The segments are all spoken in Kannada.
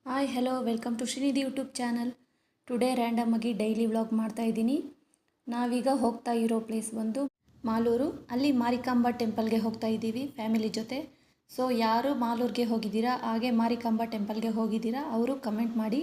Hi hello welcome to Shrinidhi YouTube channel. Today random ಆಗಿ ಡೈಲಿ ವ್ಲಾಗ್ ಮಾಡ್ತಾ ಇದ್ದೀನಿ. ನಾವೀಗ ಹೋಗ್ತಾ ಇರೋ ಪ್ಲೇಸ್ ಬಂದು ಮಾಲೂರು. ಅಲ್ಲಿ ಮಾರಿಕಾಂಬಾ ಟೆಂಪಲ್ಗೆ ಹೋಗ್ತಾ ಇದ್ದೀವಿ ಫ್ಯಾಮಿಲಿ ಜೊತೆ. ಸೊ ಯಾರು ಮಾಲೂರಿಗೆ ಹೋಗಿದ್ದೀರಾ ಹಾಗೆ ಮಾರಿಕಾಂಬಾ ಟೆಂಪಲ್ಗೆ ಹೋಗಿದ್ದೀರಾ ಅವರು ಕಮೆಂಟ್ ಮಾಡಿ.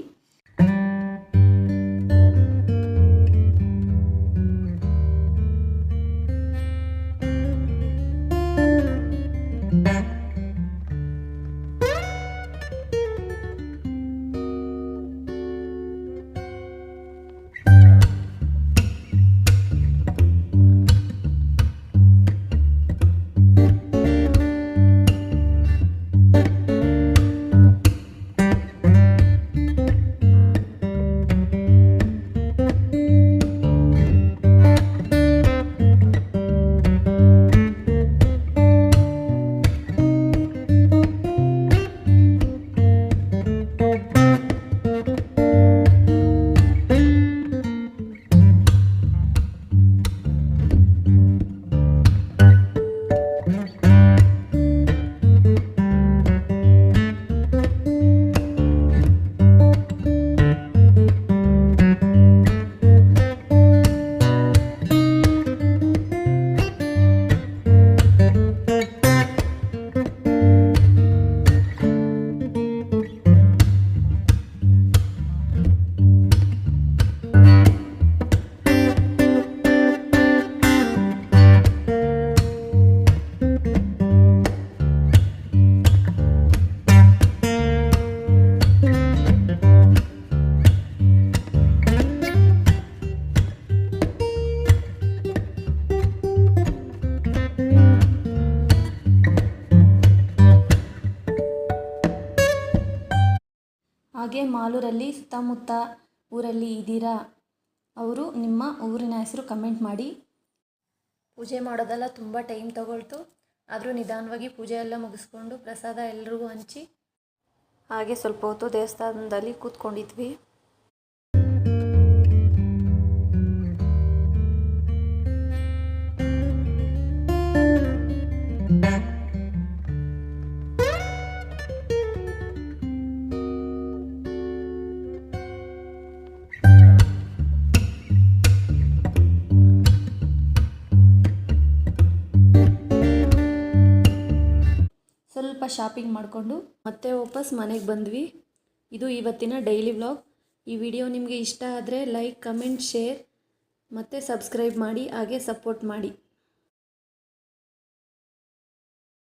ಹಾಗೆ ಮಾಲೂರಲ್ಲಿ ಸುತ್ತಮುತ್ತ ಊರಲ್ಲಿ ಇದ್ದೀರಾ ಅವರು ನಿಮ್ಮ ಊರಿನ ಹೆಸರು ಕಮೆಂಟ್ ಮಾಡಿ. ಪೂಜೆ ಮಾಡೋದೆಲ್ಲ ತುಂಬ ಟೈಮ್ ತಗೊಳ್ತು, ಆದರೂ ನಿಧಾನವಾಗಿ ಪೂಜೆ ಎಲ್ಲ ಮುಗಿಸ್ಕೊಂಡು ಪ್ರಸಾದ ಎಲ್ರಿಗೂ ಹಂಚಿ ಹಾಗೆ ಸ್ವಲ್ಪ ಹೊತ್ತು ದೇವಸ್ಥಾನದಲ್ಲಿ ಕೂತ್ಕೊಂಡಿದ್ವಿ. ಸ್ವಲ್ಪ ಶಾಪಿಂಗ್ ಮಾಡಿಕೊಂಡು ಮತ್ತೆ ವಾಪಸ್ ಮನೆಗೆ ಬಂದ್ವಿ. ಇದು ಇವತ್ತಿನ ಡೈಲಿ ವ್ಲಾಗ್. ಈ ವಿಡಿಯೋ ನಿಮಗೆ ಇಷ್ಟ ಆದರೆ ಲೈಕ್, ಕಮೆಂಟ್, ಶೇರ್ ಮತ್ತು ಸಬ್ಸ್ಕ್ರೈಬ್ ಮಾಡಿ ಹಾಗೆ ಸಪೋರ್ಟ್ ಮಾಡಿ.